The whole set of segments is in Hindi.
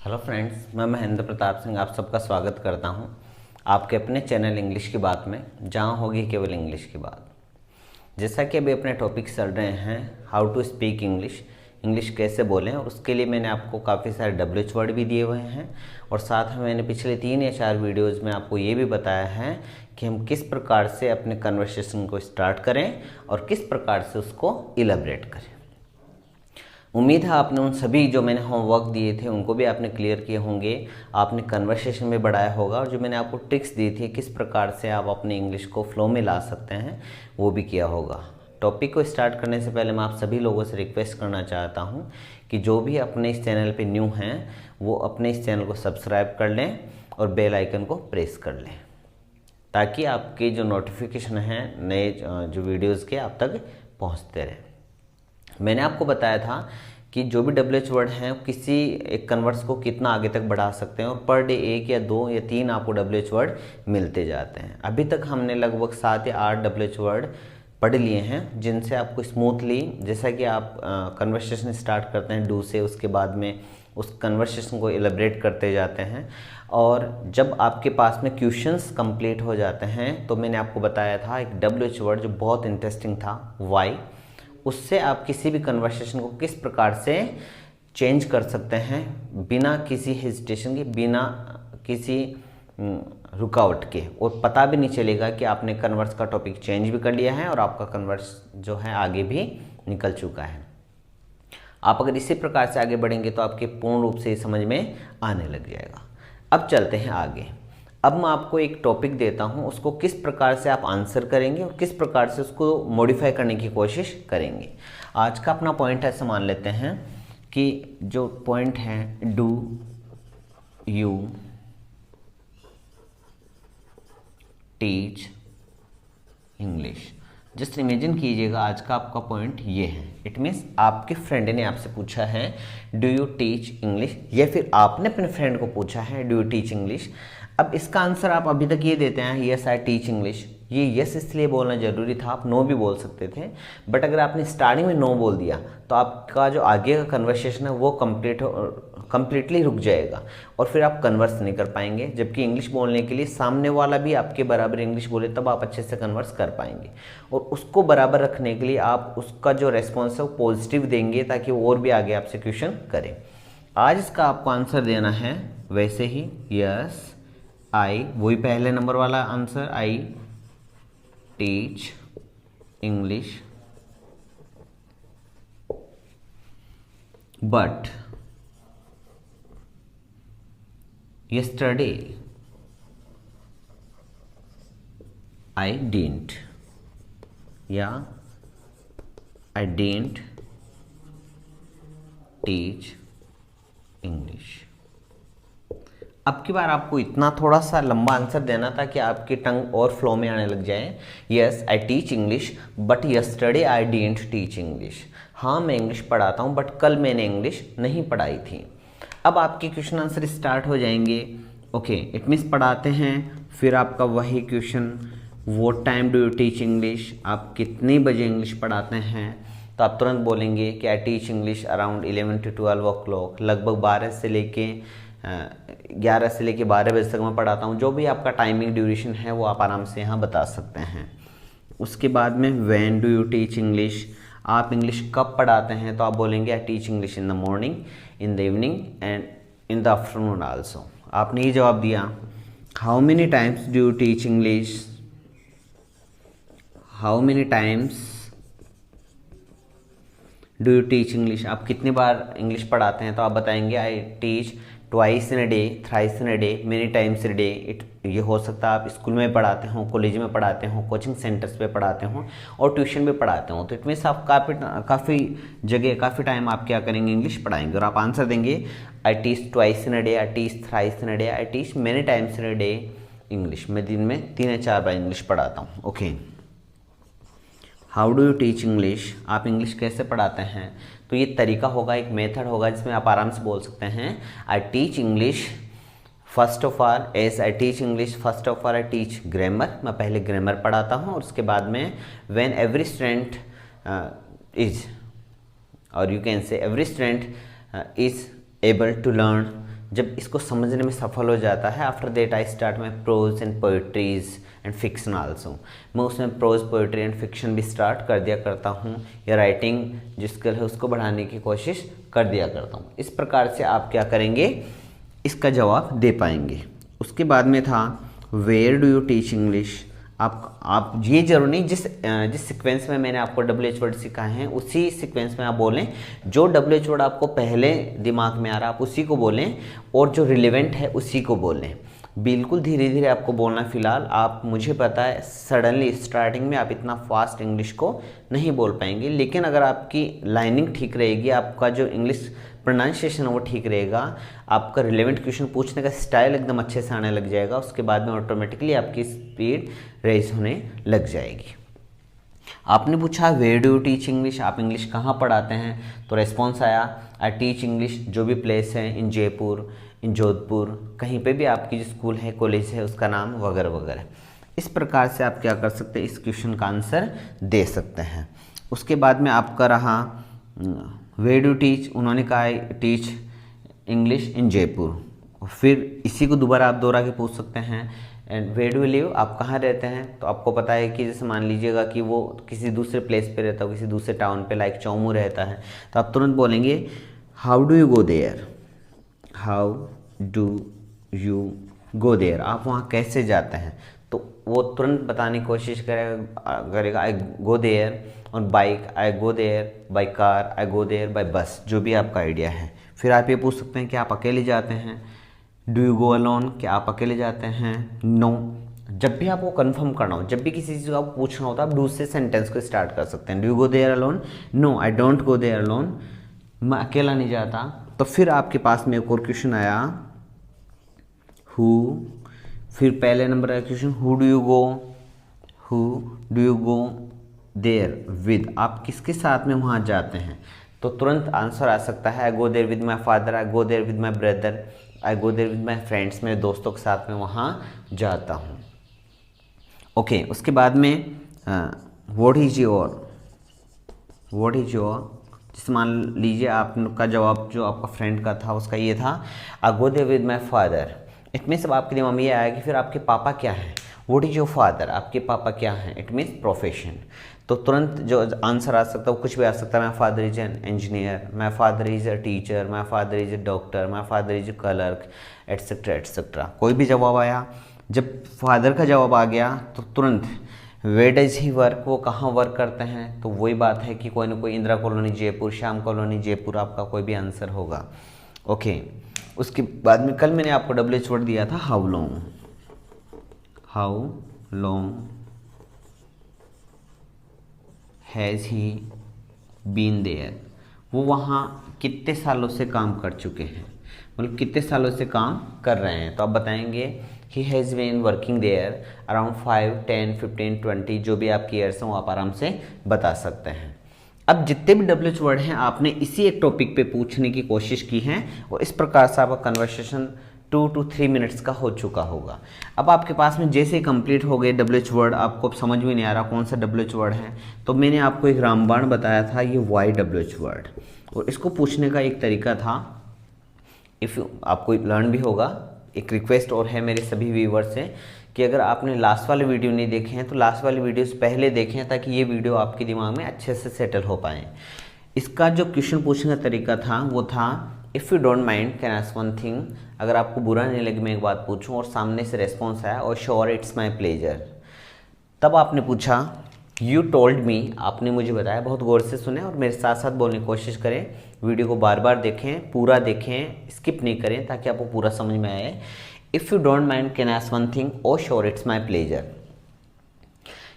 हेलो फ्रेंड्स, मैं महेंद्र प्रताप सिंह आप सबका स्वागत करता हूं आपके अपने चैनल इंग्लिश की बात में, जहां होगी केवल इंग्लिश की बात। जैसा कि अभी अपने टॉपिक चल रहे हैं how to speak English, English कैसे बोलें, और उसके लिए मैंने आपको काफ़ी सारे WH वर्ड भी दिए हुए हैं और साथ में मैंने पिछले 3 या 4 वीडियोज़ में आपको ये भी बताया है कि हम किस प्रकार से अपने कन्वर्सेशन को स्टार्ट करें और किस प्रकार से उसको इलेबरेट करें। उम्मीद है आपने उन सभी जो मैंने होमवर्क दिए थे उनको भी आपने क्लियर किए होंगे, आपने कन्वर्सेशन में बढ़ाया होगा और जो मैंने आपको टिप्स दी थी किस प्रकार से आप अपने इंग्लिश को फ्लो में ला सकते हैं वो भी किया होगा। टॉपिक को स्टार्ट करने से पहले मैं आप सभी लोगों से रिक्वेस्ट करना चाहता हूँ कि जो भी अपने इस चैनल पर न्यू हैं वो अपने इस चैनल को सब्सक्राइब कर लें और बेल आइकन को प्रेस कर लें, ताकि आपके जो नोटिफिकेशन हैं नए जो वीडियोज़ के आप तक पहुँचते रहें। मैंने आपको बताया था कि जो भी WH वर्ड हैं किसी एक कन्वर्स को कितना आगे तक बढ़ा सकते हैं और पर डे 1 या 2 या 3 आपको WH वर्ड मिलते जाते हैं। अभी तक हमने लगभग 7 या 8 WH वर्ड पढ़ लिए हैं, जिनसे आपको स्मूथली, जैसा कि आप कन्वर्सेशन स्टार्ट करते हैं डू से, उसके बाद में उस कन्वर्सेशन को एलिब्रेट करते जाते हैं और जब आपके पास में क्वेश्चंस कंप्लीट हो जाते हैं तो मैंने आपको बताया था एक WH वर्ड जो बहुत इंटरेस्टिंग था, वाई। उससे आप किसी भी कन्वर्सेशन को किस प्रकार से चेंज कर सकते हैं बिना किसी हेजिटेशन के, बिना किसी रुकावट के, और पता भी नहीं चलेगा कि आपने कन्वर्स का टॉपिक चेंज भी कर लिया है और आपका कन्वर्स जो है आगे भी निकल चुका है। आप अगर इसी प्रकार से आगे बढ़ेंगे तो आपके पूर्ण रूप से समझ में आने लग जाएगा। अब चलते हैं आगे। अब मैं आपको एक टॉपिक देता हूं, उसको किस प्रकार से आप आंसर करेंगे और किस प्रकार से उसको मॉडिफाई करने की कोशिश करेंगे। आज का अपना पॉइंट ऐसे मान लेते हैं कि जो पॉइंट है do you teach English. Just imagine कीजिएगा आज का आपका पॉइंट ये है। इट मीन्स आपके फ्रेंड ने आपसे पूछा है डू यू टीच इंग्लिश, या फिर आपने अपने फ्रेंड को पूछा है डू यू टीच इंग्लिश। अब इसका आंसर आप अभी तक ये देते हैं यस आई टीच इंग्लिश। ये यस इसलिए बोलना ज़रूरी था, आप नो भी बोल सकते थे, बट अगर आपने स्टार्टिंग में नो बोल दिया तो आपका जो आगे का कन्वर्सेशन है वो कंप्लीटली रुक जाएगा और फिर आप कन्वर्स नहीं कर पाएंगे। जबकि इंग्लिश बोलने के लिए सामने वाला भी आपके बराबर इंग्लिश बोले तब आप अच्छे से कन्वर्स कर पाएंगे, और उसको बराबर रखने के लिए आप उसका जो रेस्पॉन्स है वो पॉजिटिव देंगे ताकि वो और भी आगे आपसे क्वेश्चन करें। आज इसका आपको आंसर देना है वैसे ही यस आई, वही पहले नंबर वाला answer, I teach English but yesterday I didn't, या I didn't teach English। अब की बार आपको इतना थोड़ा सा लंबा आंसर देना था कि आपकी टंग और फ्लो में आने लग जाए। Yes I teach English but yesterday I didn't teach English. हाँ मैं इंग्लिश पढ़ाता हूँ बट कल मैंने इंग्लिश नहीं पढ़ाई थी। अब आपके क्वेश्चन आंसर स्टार्ट हो जाएंगे। ओके, इट मीन्स पढ़ाते हैं, फिर आपका वही question what time do you teach English, आप कितने बजे इंग्लिश पढ़ाते हैं, तो आप तुरंत बोलेंगे कि आई teach English around 11 to 12 o'clock, लगभग 12 से लेके 11 से लेके 12 बजे तक मैं पढ़ाता हूँ। जो भी आपका टाइमिंग ड्यूरेशन है वो आप आराम से यहाँ बता सकते हैं। उसके बाद में when do you teach English, आप इंग्लिश कब पढ़ाते हैं, तो आप बोलेंगे आई teach English in the morning, in the evening and in the afternoon also. आपने ये जवाब दिया। How many times do you teach English, how many times do you teach English, आप कितनी बार इंग्लिश पढ़ाते हैं, तो आप बताएंगे I teach twice in a day, thrice in a day, many times in day. ये हो सकता है आप स्कूल में पढ़ाते हो, कॉलेज में पढ़ाते हो, कोचिंग सेंटर्स पे पढ़ाते हो और ट्यूशन में पढ़ाते हो, तो इट मीन्स आप काफ़ी जगह काफ़ी टाइम आप क्या करेंगे, इंग्लिश पढ़ाएंगे। और आप आंसर देंगे I teach twice in a day, I teach thrice in a day, I teach many times in a day English. मैं दिन में 3 या 4 बार इंग्लिश पढ़ाता हूँ। Okay, how do you teach English, आप इंग्लिश कैसे पढ़ाते हैं, तो ये तरीका होगा, एक मेथड होगा जिसमें आप आराम से बोल सकते हैं आई teach English first of all, S I teach English first of all I teach grammar, मैं पहले ग्रामर पढ़ाता हूँ और उसके बाद में व्हेन एवरी स्टूडेंट इज, और you can say every student is able to learn जब इसको समझने में सफल हो जाता है, after that I start my prose and poetries and fiction also. मैं उसमें प्रोज, पोइट्री एंड फिक्शन भी स्टार्ट कर दिया करता हूँ, या राइटिंग जो स्किल है उसको बढ़ाने की कोशिश कर दिया करता हूँ। इस प्रकार से आप क्या करेंगे, इसका जवाब दे पाएंगे। उसके बाद में था where do you teach English. आप ये जरूर नहीं, जिस सीक्वेंस में मैंने आपको WH वर्ड सिखाए हैं उसी सीक्वेंस में आप बोलें। जो WH वर्ड आपको पहले दिमाग में आ रहा है आप उसी को बोलें, और जो रिलेवेंट है उसी को बोलें। बिल्कुल धीरे धीरे आपको बोलना। फिलहाल आप, मुझे पता है सडनली स्टार्टिंग में आप इतना फास्ट इंग्लिश को नहीं बोल पाएंगे, लेकिन अगर आपकी लाइनिंग ठीक रहेगी, आपका जो इंग्लिश प्रोनाउंसिएशन वो ठीक रहेगा, आपका रिलेवेंट क्वेश्चन पूछने का स्टाइल एकदम अच्छे से आने लग जाएगा, उसके बाद में ऑटोमेटिकली आपकी स्पीड रेस होने लग जाएगी। आपने पूछा where do you teach English, आप इंग्लिश कहाँ पढ़ाते हैं, तो रेस्पॉन्स आया आई टीच इंग्लिश, जो भी प्लेस है, इन जयपुर, इन जोधपुर, कहीं पे भी आपकी जो स्कूल है, कॉलेज है, उसका नाम वगैरह वगैरह। इस प्रकार से आप क्या कर सकते हैं, इस क्वेश्चन का आंसर दे सकते हैं। उसके बाद में आपका रहा वेयर डू टीच, उन्होंने कहा टीच इंग्लिश इन जयपुर, और फिर इसी को दोबारा आप दोहरा के पूछ सकते हैं and where do you live, आप कहाँ रहते हैं। तो आपको पता है कि जैसे मान लीजिएगा कि वो किसी दूसरे प्लेस पे रहता हो, किसी दूसरे टाउन पे, लाइक चौमू रहता है, तो आप तुरंत बोलेंगे how do you go there, how do you go there, आप वहाँ कैसे जाते हैं। तो वो तुरंत बताने की कोशिश करेगा I go there on bike, I go there by car, I go there by bus, जो भी आपका आइडिया है। फिर आप ये पूछ सकते हैं कि आप अकेले जाते हैं, डू यू गो अलोन, क्या आप अकेले जाते हैं, नो। जब भी आपको कंफर्म करना हो, जब भी किसी चीज़ को आपको पूछना होता है, आप दूसरे सेंटेंस को स्टार्ट कर सकते हैं। Do you go there alone, no I don't go there alone, मैं अकेला नहीं जाता। तो फिर आपके पास में एक और क्वेश्चन आया हु, फिर पहले नंबर का question who do you go there with, आप किसके साथ में वहाँ जाते हैं। तो तुरंत आंसर आ सकता है I go there with my father, I go there with my brother, I go there with my friends, मेरे दोस्तों के साथ में वहाँ जाता हूँ। ओके, उसके बाद में व्हाट इज योर, जैसे मान लीजिए आपका जवाब जो आपका फ्रेंड का था उसका ये था I go there with my father. It means अब आपके दिमाग में ये आया कि फिर आपके पापा क्या हैं, व्हाट इज योर फादर, आपके पापा क्या हैं, इट मीन्स प्रोफेशन। तो तुरंत जो आंसर आ सकता है वो कुछ भी आ सकता है। My father is an engineer, my father is a teacher, my father is a doctor, my father is a clerk, etcetera etcetera. कोई भी जवाब आया, जब फादर का जवाब आ गया तो तुरंत वेयर डज ही वर्क, वो कहाँ वर्क करते हैं। तो वही बात है कि कोई ना कोई इंदिरा कॉलोनी जयपुर, श्याम कॉलोनी जयपुर, आपका कोई भी आंसर होगा। ओके, उसके बाद में कल मैंने आपको WH वर्ड दिया था how long has he been there, वो वहाँ कितने सालों से काम कर चुके हैं, मतलब कितने सालों से काम कर रहे हैं। तो आप बताएंगे he has been working there around 5, 10, 15, 20, जो भी आपकी ईयर्स हैं वो आप आराम से बता सकते हैं। अब जितने भी WH वर्ड हैं आपने इसी एक टॉपिक पे पूछने की कोशिश की है, और इस प्रकार से आपका कन्वर्सेशन 2 to 3 मिनट्स का हो चुका होगा। अब आपके पास में जैसे ही कंप्लीट हो गए WH वर्ड, आपको समझ में नहीं आ रहा कौन सा WH वर्ड है, तो मैंने आपको एक रामबाण बताया था, ये YWH वर्ड, और इसको पूछने का एक तरीका था, इफ़ आपको लर्न भी होगा। एक रिक्वेस्ट और है मेरे सभी व्यूवर्स से कि अगर आपने लास्ट वाले वीडियो नहीं देखे हैं तो लास्ट वाले वीडियोस पहले देखें, ताकि ये वीडियो आपके दिमाग में अच्छे से सेटल हो पाए। इसका जो क्वेश्चन पूछने का तरीका था वो था if you don't mind can ask one thing, अगर आपको बुरा नहीं लगे मैं एक बात पूछूं, और सामने से रेस्पॉन्स आया और श्योर इट्स माई प्लेजर। तब आपने पूछा यू टोल्ड मी, आपने मुझे बताया। बहुत गौर से सुने और मेरे साथ साथ बोलने की कोशिश करें, वीडियो को बार बार देखें, पूरा देखें, स्किप नहीं करें, ताकि आपको पूरा समझ में आए। If you don't mind can ask one thing, oh sure it's my pleasure.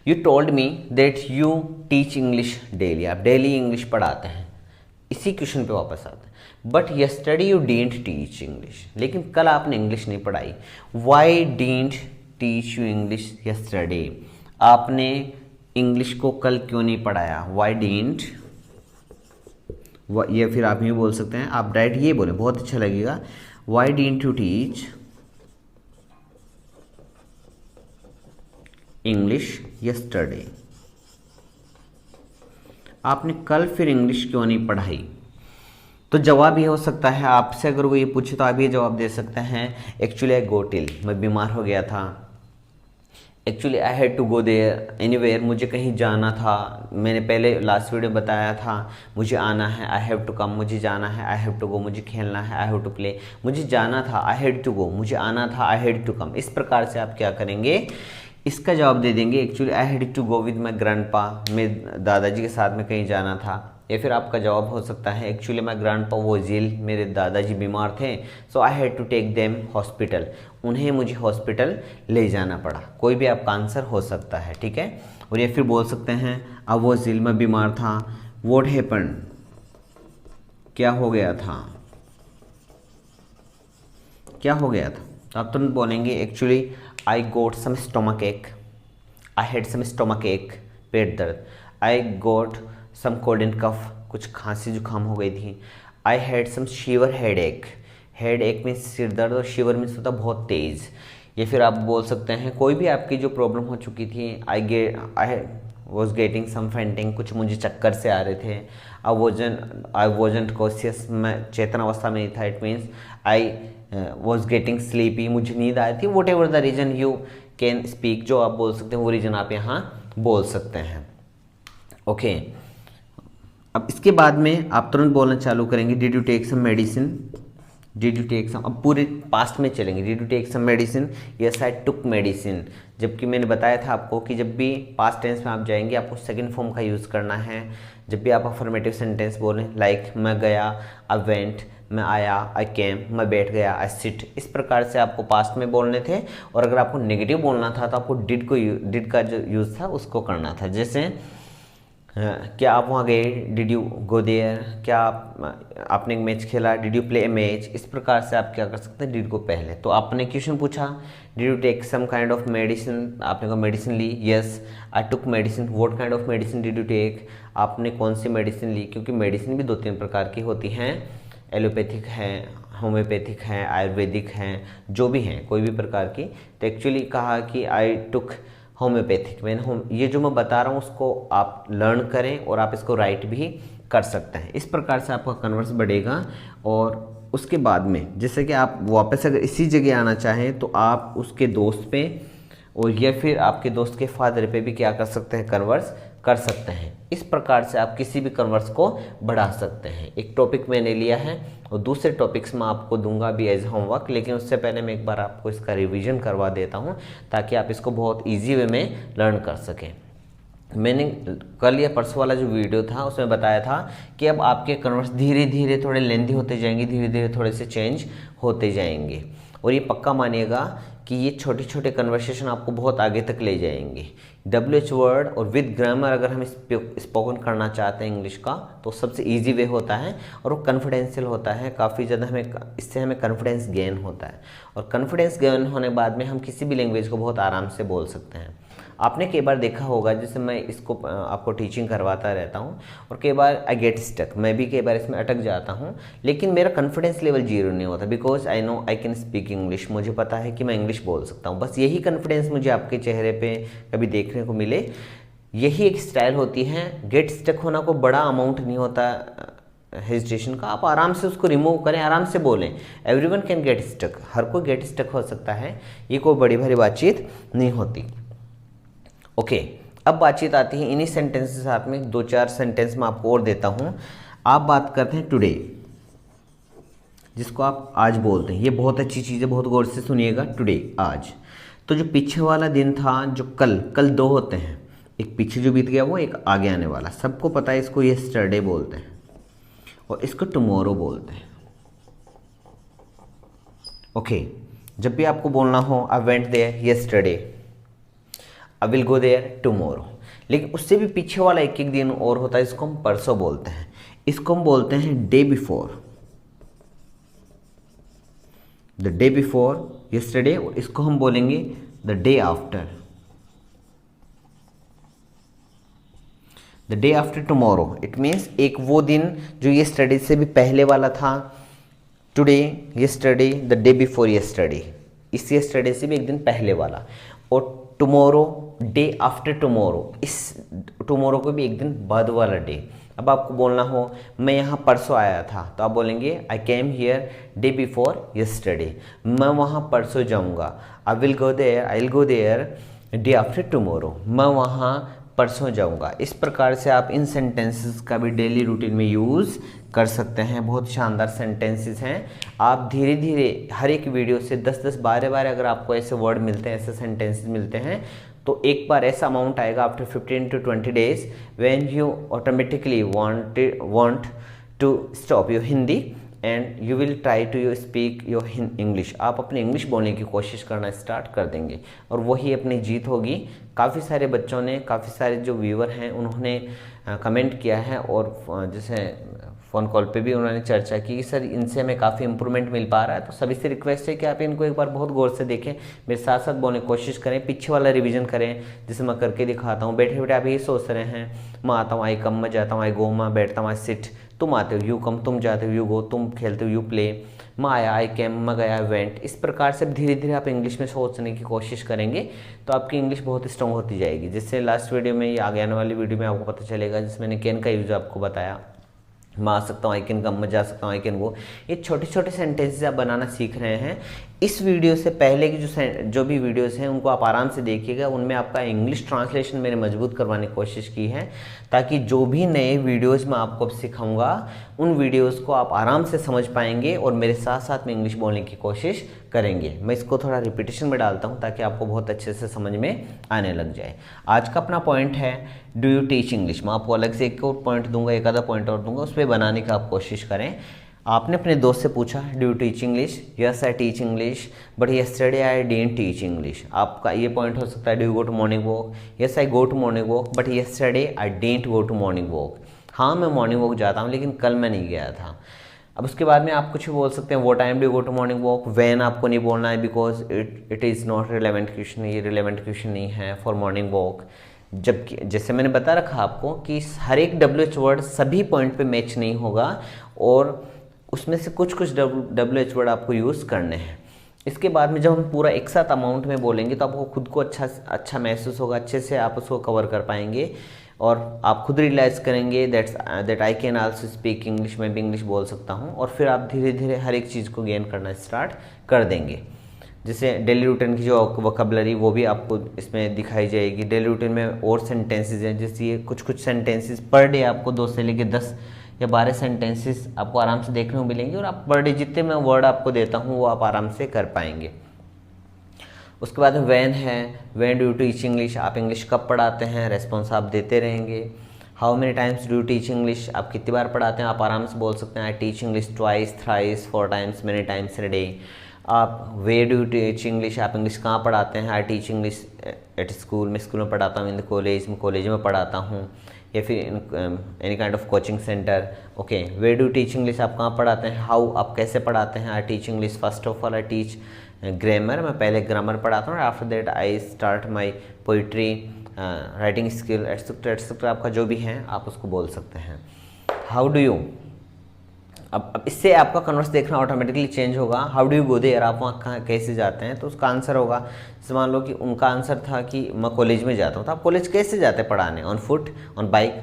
You told me that you teach English daily, आप डेली इंग्लिश पढ़ाते हैं। इसी क्वेश्चन पे वापस आते हैं। But yesterday you didn't teach English, लेकिन कल आपने इंग्लिश नहीं पढ़ाई। Why didn't teach you English yesterday, आपने इंग्लिश को कल क्यों नहीं पढ़ाया। वाई डिडंट, ये फिर आप ये बोल सकते हैं, आप डायरेक्ट ये बोले, बहुत अच्छा लगेगा। Y didn't you teach English yesterday, आपने कल फिर इंग्लिश क्यों नहीं पढ़ाई। तो जवाब ये हो सकता है, आपसे अगर वो ये पूछे तो आप ये जवाब दे सकते हैं, एक्चुअली आई गॉट इल, मैं बीमार हो गया था। Actually I had to go there anywhere, मुझे कहीं जाना था। मैंने पहले लास्ट वीडियो बताया था, मुझे आना है, आई हैव टू कम, मुझे जाना है, आई हैव टू गो, मुझे खेलना है, आई हैव टू प्ले, मुझे जाना था, आई हैड टू गो, मुझे आना था, आई हैड टू कम। इस प्रकार से आप क्या करेंगे, इसका जवाब दे देंगे, actually I had to go with my grandpa, मेरे दादाजी के साथ में कहीं जाना था। या फिर आपका जवाब हो सकता है, actually my grandpa was ill, मेरे दादाजी बीमार थे, so I had to take them hospital, उन्हें मुझे हॉस्पिटल ले जाना पड़ा। कोई भी आपका आंसर हो सकता है, ठीक है। और या फिर बोल सकते हैं, आई वॉज इल, मैं बीमार था, व्हाट हैपेंड, क्या हो गया था, क्या हो गया था। तो आप तुरंत बोलेंगे, actually I goat some stomach एक, आई हैड सम स्टोमक एक, पेट दर्द, आई गोट सम कोल्ड एंड कफ, कुछ खांसी जुकाम हो गई थी, I had some shiver head ache, head ache means सिर दर्द और शिवर मीन्स होता बहुत तेज़। या फिर आप बोल सकते हैं कोई भी आपकी जो प्रॉब्लम हो चुकी थी, I was getting some fainting, कुछ मुझे चक्कर से आ रहे थे, आई वॉजंट कॉन्शियस, मैं चेतन अवस्था में नहीं था, it means I was getting sleepy, मुझे नींद आई थी। Whatever the reason you can speak, जो आप बोल सकते हैं वो रीजन आप यहाँ बोल सकते हैं। ओके अब इसके बाद में आप तुरंत बोलना चालू करेंगे, did you take some medicine, did you take some, अब पूरे पास्ट में चलेंगे, did you take some medicine, yes I took medicine. जबकि मैंने बताया था आपको कि जब भी पास्ट टेंस में आप जाएंगे आपको सेकंड फॉर्म का यूज़ करना है। जब भी आप अफर्मेटिव सेंटेंस बोलें, लाइक मैं गया, आई वेंट, मैं आया, आई केम, मैं बैठ गया, आई सिट, इस प्रकार से आपको पास्ट में बोलने थे। और अगर आपको नेगेटिव बोलना था तो आपको डिड का जो यूज़ था उसको करना था। जैसे क्या आप वहाँ गए, डिड यू गो देयर, क्या आपने एक मैच खेला, did you play A match. इस प्रकार से आप क्या कर सकते हैं, डिड को पहले। तो आपने क्वेश्चन पूछा, did you take some kind of medicine, आपने कहा मेडिसिन ली, yes I took medicine, what kind of medicine did you take, आपने कौन सी मेडिसिन ली। क्योंकि मेडिसिन भी 2-3 प्रकार की होती हैं, एलोपैथिक है, होम्योपैथिक है, आयुर्वेदिक हैं, जो भी हैं कोई भी प्रकार की। तो एक्चुअली कहा कि आई टुक होम्योपैथिक, मैंने ये जो मैं बता रहा हूँ उसको आप लर्न करें और आप इसको राइट भी कर सकते हैं। इस प्रकार से आपका कन्वर्स बढ़ेगा। और उसके बाद में जैसे कि आप वापस अगर इसी जगह आना चाहें तो आप उसके दोस्त पे और या फिर आपके दोस्त के फादर पे भी क्या कर सकते हैं, कन्वर्स कर सकते हैं। इस प्रकार से आप किसी भी कन्वर्स को बढ़ा सकते हैं। एक टॉपिक मैंने लिया है और दूसरे टॉपिक्स में आपको दूंगा भी एज होमवर्क, लेकिन उससे पहले मैं एक बार आपको इसका रिवीजन करवा देता हूं ताकि आप इसको बहुत इजी वे में लर्न कर सकें। मैंने कल या परसों वाला जो वीडियो था उसमें बताया था कि अब आपके कन्वर्स धीरे धीरे थोड़े लेंथी होते जाएंगे, धीरे धीरे थोड़े से चेंज होते जाएंगे। और ये पक्का मानिएगा कि ये छोटे छोटे कन्वर्सेशन आपको बहुत आगे तक ले जाएंगे। WH वर्ड और विद ग्रामर अगर हम स्पोकन करना चाहते हैं इंग्लिश का तो सबसे इजी वे होता है और वो कॉन्फिडेंशियल होता है। काफ़ी ज़्यादा इससे हमें कॉन्फिडेंस गेन होता है और कॉन्फिडेंस गेन होने के बाद में हम किसी भी लैंग्वेज को बहुत आराम से बोल सकते हैं। आपने कई बार देखा होगा, जैसे मैं इसको आपको टीचिंग करवाता रहता हूँ और कई बार आई गेट स्टक, मैं भी कई बार इसमें अटक जाता हूँ, लेकिन मेरा कॉन्फिडेंस लेवल 0 नहीं होता। Because I know I can speak English, मुझे पता है कि मैं इंग्लिश बोल सकता हूँ। बस यही कॉन्फिडेंस मुझे आपके चेहरे पे कभी देखने को मिले, यही एक स्टाइल होती है। गेट स्टक होना को बड़ा अमाउंट नहीं होता हेजिटेशन का, आप आराम से उसको रिमूव करें, आराम से बोलें। एवरीवन कैन गेट स्टक, हर कोई गेट स्टक हो सकता है, ये कोई बड़ी भारी बातचीत नहीं होती। ओके, अब बातचीत आती है इन्हीं सेंटेंस के साथ में 2-4 सेंटेंस मैं आपको और देता हूं। आप बात करते हैं टुडे, जिसको आप आज बोलते हैं। ये बहुत अच्छी चीज़ है, बहुत गौर से सुनिएगा। टुडे, आज। तो जो पीछे वाला दिन था, जो कल 2 होते हैं, एक पीछे जो बीत गया वो, एक आगे आने वाला। सबको पता है इसको यस्टरडे बोलते हैं और इसको टुमारो बोलते हैं। ओके, जब भी आपको बोलना हो I went there yesterday, I will go there tomorrow. लेकिन उससे भी पीछे वाला एक दिन और होता है, इसको हम परसों बोलते हैं। इसको हम बोलते हैं day before, the day before yesterday. और इसको हम बोलेंगे the day after, the day after tomorrow. It means एक वो दिन जो यस्टरडे से भी पहले वाला था, today, yesterday, the day before yesterday, इस यस्टरडे से भी एक दिन पहले वाला। और टुमारो, डे आफ्टर टुमारो, इस टुमारो को भी एक दिन बाद वाला डे। अब आपको बोलना हो मैं यहाँ परसों आया था, तो आप बोलेंगे I came here day before yesterday. मैं वहाँ परसों जाऊँगा, I will go there day after tomorrow. मैं वहाँ परसों जाऊँगा। इस प्रकार से आप इन सेंटेंसेस का भी डेली रूटीन में यूज़ कर सकते हैं। बहुत शानदार सेंटेंसेस हैं। आप धीरे धीरे हर एक वीडियो से 10-10, 12-12 अगर आपको ऐसे वर्ड मिलते हैं, ऐसे सेंटेंसेस मिलते हैं, तो एक बार ऐसा अमाउंट आएगा after 15 to 20 days when you automatically want to stop your Hindi and you will try to you speak your English. आप अपनी इंग्लिश बोलने की कोशिश करना स्टार्ट कर देंगे और वही अपनी जीत होगी। काफ़ी सारे बच्चों ने, काफ़ी सारे जो व्यूअर हैं उन्होंने कमेंट किया है और जैसे फ़ोन कॉल पे भी उन्होंने चर्चा की कि सर इनसे हमें काफ़ी इंप्रूवमेंट मिल पा रहा है। तो सभी से रिक्वेस्ट है कि आप इनको एक बार बहुत गौर से देखें, मेरे साथ साथ बोलने की कोशिश करें, पीछे वाला रिवीजन करें जिसे मैं करके दिखाता हूँ। बैठे बैठे आप यही सोच रहे हैं, मैं आता हूँ, आई कम, मैं जाता हूँ, आई गो, मैं बैठता हूँ, आई सिट, तुम आते हो, यू कम, तुम जाते हो, यू गो, तुम खेलते हो, यू प्ले, मैं आया, आई कैम, मैं गया, वेंट। इस प्रकार से धीरे धीरे आप इंग्लिश में सोचने की कोशिश करेंगे तो आपकी इंग्लिश बहुत स्ट्रॉन्ग होती जाएगी। जिससे लास्ट वीडियो में या आगे आने वाली वीडियो में आपको पता चलेगा, जिसमें मैंने कैन का यूज़ आपको बताया, मैं आ सकता हूँ, आई कैन कम, मैं जा सकता हूँ, आई कैन गो। ये छोटे छोटे सेंटेंसेस आप बनाना सीख रहे हैं। इस वीडियो से पहले की जो भी वीडियोस हैं उनको आप आराम से देखिएगा। उनमें आपका इंग्लिश ट्रांसलेशन मैंने मजबूत करवाने की कोशिश की है, ताकि जो भी नए वीडियोस मैं आपको सिखाऊंगा उन वीडियोस को आप आराम से समझ पाएंगे और मेरे साथ साथ में इंग्लिश बोलने की कोशिश करेंगे। मैं इसको थोड़ा रिपीटेशन में डालता हूँ ताकि आपको बहुत अच्छे से समझ में आने लग जाए। आज का अपना पॉइंट है डू यू टीच इंग्लिश। मैं आपको अलग से एक और पॉइंट दूंगा, एक आधा पॉइंट और दूंगा, उस पर बनाने का आप कोशिश करें। आपने अपने दोस्त से पूछा do you teach English, yes I teach English but yesterday I didn't teach English. आपका ये पॉइंट हो सकता है do you go to morning walk, yes I go to morning walk but yesterday I didn't go to morning walk. हाँ मैं मॉर्निंग वॉक जाता हूँ लेकिन कल मैं नहीं गया था। अब उसके बाद में आप कुछ भी बोल सकते हैं, वो time do go to morning walk, when आपको नहीं बोलना है because it is not relevant question, ये रिलेवेंट क्वेश्चन नहीं है फॉर मॉर्निंग वॉक। जबकि जैसे मैंने बता रखा आपको कि हर एक WH वर्ड सभी पॉइंट पे मैच नहीं होगा और उसमें से कुछ कुछ WH वर्ड आपको यूज़ करने हैं। इसके बाद में जब हम पूरा एक साथ अमाउंट में बोलेंगे तो आपको खुद को अच्छा महसूस होगा, अच्छे से आप उसको कवर कर पाएंगे और आप खुद रियलाइज़ करेंगे that I can also speak English, मैं भी इंग्लिश बोल सकता हूँ। और फिर आप धीरे धीरे हर एक चीज़ को गेन करना स्टार्ट कर देंगे। जैसे डेली रूटीन की जो वोकैबुलरी वो भी आपको इसमें दिखाई जाएगी। डेली रूटीन में और सेंटेंसेस हैं, जैसे ये कुछ सेंटेंसेस पर डे आपको 2 से लेकर 10 या 12 सेंटेंसेस आपको आराम से देखने को मिलेंगे और आप पर डे जितने मैं वर्ड आपको देता हूँ वो आप आराम से कर पाएंगे। उसके बाद वैन है, when do you teach English, आप इंग्लिश कब पढ़ाते हैं, रेस्पॉन्स आप देते रहेंगे। How many times do you teach English, आप कितनी बार पढ़ाते हैं, आप आराम से बोल सकते हैं आई teach English twice, thrice, 4 times, many times in day. आप वे डू यू टीच इंग्लिश, आप इंग्लिश कहाँ पढ़ाते हैं, आई टीच इंग्लिश एट स्कूल, मैं स्कूल में पढ़ाता हूँ, इन द कॉलेज, मैं कॉलेज में पढ़ाता हूँ, या फिर any kind of coaching centre. Okay, way do teach English, आप कहाँ पढ़ाते हैं, हाउ आप कैसे पढ़ाते हैं, आई teach English first of all I teach grammar, मैं पहले ग्रामर पढ़ाता हूँ, after that I start my poetry, writing skill etcetera आपका जो भी है आप उसको बोल सकते हैं। हाउ डू यू, अब इससे आपका कन्वर्स देखना ऑटोमेटिकली चेंज होगा। How do you go there, आप वहाँ कहाँ कैसे जाते हैं, तो उसका आंसर होगा, जैसे मान लो कि उनका आंसर था कि मैं कॉलेज में जाता हूँ, तो आप कॉलेज कैसे जाते हैं पढ़ाने, on foot, on bike,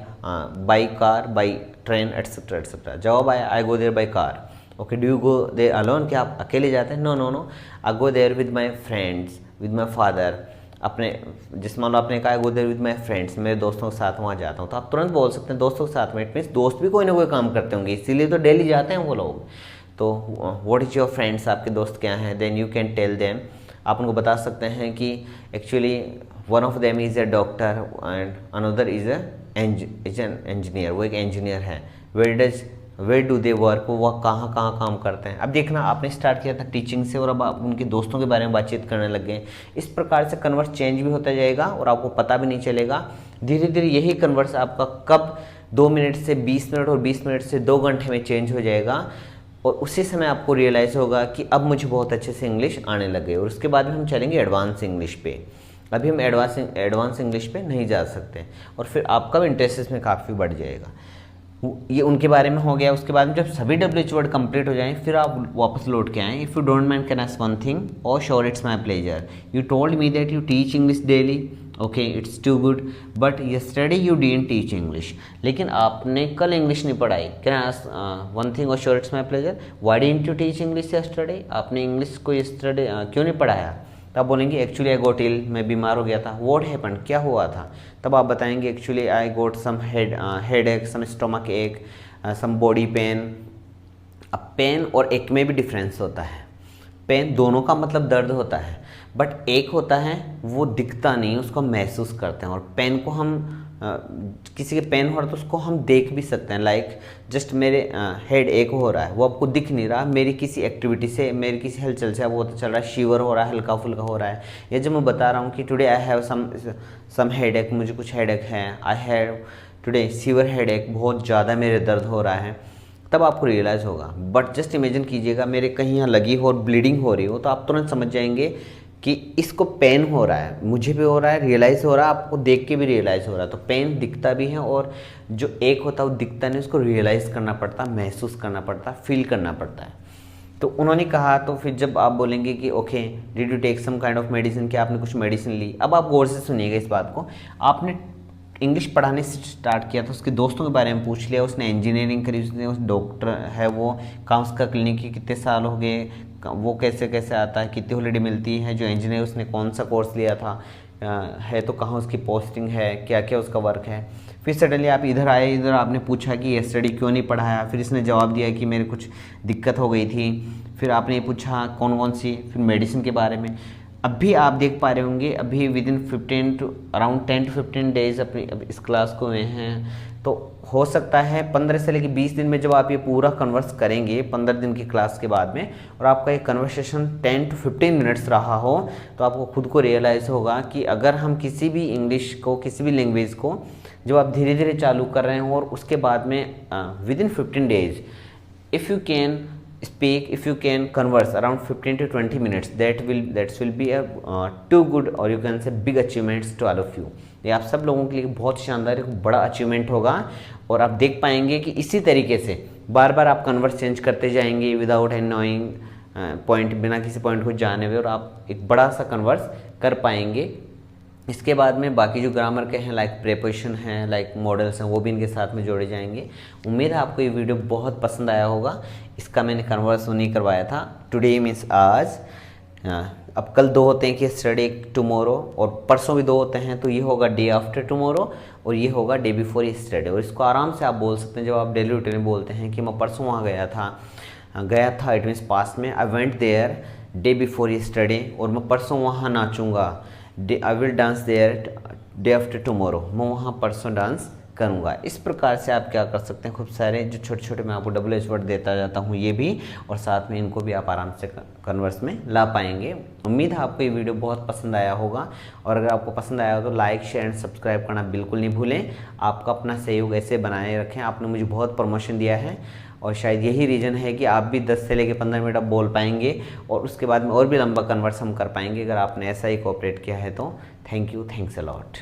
by car, by train etcetera etcetera. जवाब आया I go there by car. Okay, do you go there alone, क्या आप अकेले जाते हैं, no no no, I go there with my friends, with my father. अपने जिस मान लो आपने कहा go there with my friends, मेरे दोस्तों के साथ वहाँ जाता हूँ, तो आप तुरंत बोल सकते हैं दोस्तों के साथ में। इट मीन्स दोस्त भी कोई ना कोई काम करते होंगे, इसीलिए तो डेली जाते हैं वो लोग। तो व्हाट इज़ योर फ्रेंड्स, आपके दोस्त क्या हैं, then you can tell them, आप उनको बता सकते हैं कि actually one of them is a doctor and another is an engineer, वो एक इंजीनियर है। वेयर डू दे वर्क, वो कहाँ काम करते हैं। अब देखना आपने स्टार्ट किया था टीचिंग से और अब आप उनके दोस्तों के बारे में बातचीत करने लग गए। इस प्रकार से कन्वर्स चेंज भी होता जाएगा और आपको पता भी नहीं चलेगा। धीरे धीरे यही कन्वर्स आपका कब 2 मिनट से 20 मिनट और 20 मिनट से 2 घंटे में चेंज हो जाएगा और उसी समय आपको रियलाइज़ होगा कि अब मुझे बहुत अच्छे से इंग्लिश आने लगे। और उसके बाद में हम चलेंगे एडवांस इंग्लिश पे। अभी हम एडवांस इंग्लिश पे नहीं जा सकते और फिर आपका भी इंटरेस्ट इसमें काफ़ी बढ़ जाएगा। ये उनके बारे में हो गया। उसके बाद में जब सभी WH वर्ड कंप्लीट हो जाएं फिर आप वापस लौट के आएँ। If you don't mind can ask one thing, और sure it's my pleasure, you told me that you teach English daily, okay it's too good, but yesterday you didn't teach English, लेकिन आपने कल इंग्लिश नहीं पढ़ाई। कैन वन थिंग और sure it's my pleasure, why didn't you teach English yesterday, आपने इंग्लिश को यस्टरडे क्यों नहीं पढ़ाया। तब आप बोलेंगे एक्चुअली आई गॉट इल, मैं बीमार हो गया था। व्हाट हैपेंड, क्या हुआ था। तब आप बताएंगे actually I got some headache, some stomachache, some body pain. अब पेन और एक में भी डिफरेंस होता है। पेन दोनों का मतलब दर्द होता है, बट एक होता है वो दिखता नहीं, उसको हम महसूस करते हैं। और पेन को हम किसी के पेन हो रहा है तो उसको हम देख भी सकते हैं। लाइक जस्ट मेरे हेड एक हो रहा है, वो आपको दिख नहीं रहा, मेरी किसी एक्टिविटी से, मेरी किसी हलचल से वो तो चल रहा है, शिवर हो रहा है, हल्का फुल्का हो रहा है। या जब मैं बता रहा हूँ कि today I have some headache, मुझे कुछ हेड एक है, I have today severe headache, बहुत ज़्यादा मेरे दर्द हो रहा है, तब आपको रियलाइज़ होगा। बट जस्ट इमेजिन कीजिएगा मेरे कहीं यहाँ लगी हो और ब्लीडिंग हो रही हो, तो आप तुरंत समझ जाएंगे कि इसको पेन हो रहा है, मुझे भी हो रहा है, रियलाइज़ हो रहा है, आपको देख के भी रियलाइज़ हो रहा है। तो पेन दिखता भी है, और जो एक होता है वो दिखता नहीं, उसको रियलाइज़ करना पड़ता, महसूस करना पड़ता, फील करना पड़ता है। तो उन्होंने कहा, तो फिर जब आप बोलेंगे कि okay did you take some kind of medicine, क्या आपने कुछ मेडिसिन ली। अब आप गौर से सुनिएगा इस बात को, आपने इंग्लिश पढ़ाने से स्टार्ट किया तो उसके दोस्तों के बारे में पूछ लिया, उसने इंजीनियरिंग करी, उसने उस डॉक्टर है वो, कहाँ उसका क्लिनिक की, कितने साल हो गए, वो कैसे कैसे आता है, कितनी हॉलीडे मिलती है, जो इंजीनियर उसने कौन सा कोर्स लिया था, है तो कहाँ उसकी पोस्टिंग है, क्या क्या उसका वर्क है। फिर सडनली आप इधर आए, इधर आपने पूछा कि ये स्टडी क्यों नहीं पढ़ाया, फिर इसने जवाब दिया कि मेरे कुछ दिक्कत हो गई थी। फिर आपने पूछा कौन कौन सी, फिर मेडिसिन के बारे में। अभी आप देख पा रहे होंगे, अभी within 15 to around 10 to 15 days अपनी इस क्लास को हुए हैं। तो हो सकता है 15 से लेकर 20 दिन में जब आप ये पूरा कन्वर्स करेंगे 15 दिन की क्लास के बाद में, और आपका ये कन्वर्सेशन 10 to 15 मिनट्स रहा हो, तो आपको खुद को रियलाइज़ होगा कि अगर हम किसी भी इंग्लिश को, किसी भी लैंग्वेज को जब आप धीरे धीरे चालू कर रहे हो, और उसके बाद में with in 15 days if you can speak, if you can converse around 15 to 20 minutes, that will be a too good, or you can say big achievements to all of you। ये आप सब लोगों के लिए बहुत शानदार एक बड़ा अचीवमेंट होगा, और आप देख पाएंगे कि इसी तरीके से बार बार आप कन्वर्स चेंज करते जाएंगे विदाउट एनी नोइंग पॉइंट, बिना किसी पॉइंट को जाने हुए, और आप एक बड़ा सा कन्वर्स कर पाएंगे। इसके बाद में बाकी जो ग्रामर के हैं, लाइक प्रेपोजिशन हैं, लाइक मॉडल्स हैं, वो भी इनके साथ में जोड़े जाएंगे। उम्मीद है आपको ये वीडियो बहुत पसंद आया होगा। इसका मैंने कन्वर्स नहीं करवाया था, टुडे मीन्स आज। अब कल 2 होते हैं कि स्टडी टुमारो, और परसों भी 2 होते हैं, तो ये होगा डे आफ्टर टुमारो, और ये होगा डे बिफोर यस्टरडे। और इसको आराम से आप बोल सकते हैं, जब आप डेली रूटीन में बोलते हैं कि मैं परसों वहाँ गया था, इट मीन्स पास्ट में, I went there day before yesterday, और मैं परसों वहाँ नाचूंगा, I will dance there day after tomorrow, मैं वहाँ परसों डांस करूँगा। इस प्रकार से आप क्या कर सकते हैं, खूब सारे जो छोटे छोटे मैं आपको WH वर्ड देता जाता हूँ ये भी, और साथ में इनको भी आप आराम से कन्वर्स में ला पाएंगे। उम्मीद है आपको ये वीडियो बहुत पसंद आया होगा, और अगर आपको पसंद आया हो तो लाइक शेयर एंड सब्सक्राइब करना बिल्कुल नहीं भूलें। आपका अपना सहयोग ऐसे बनाए रखें, आपने मुझे बहुत प्रमोशन दिया है, और शायद यही रीज़न है कि आप भी 10 से लेकर 15 मिनट आप बोल पाएंगे, और उसके बाद में और भी लंबा कन्वर्स हम कर पाएंगे, अगर आपने ऐसा ही कोऑपरेट किया है तो। Thank you, thanks a lot.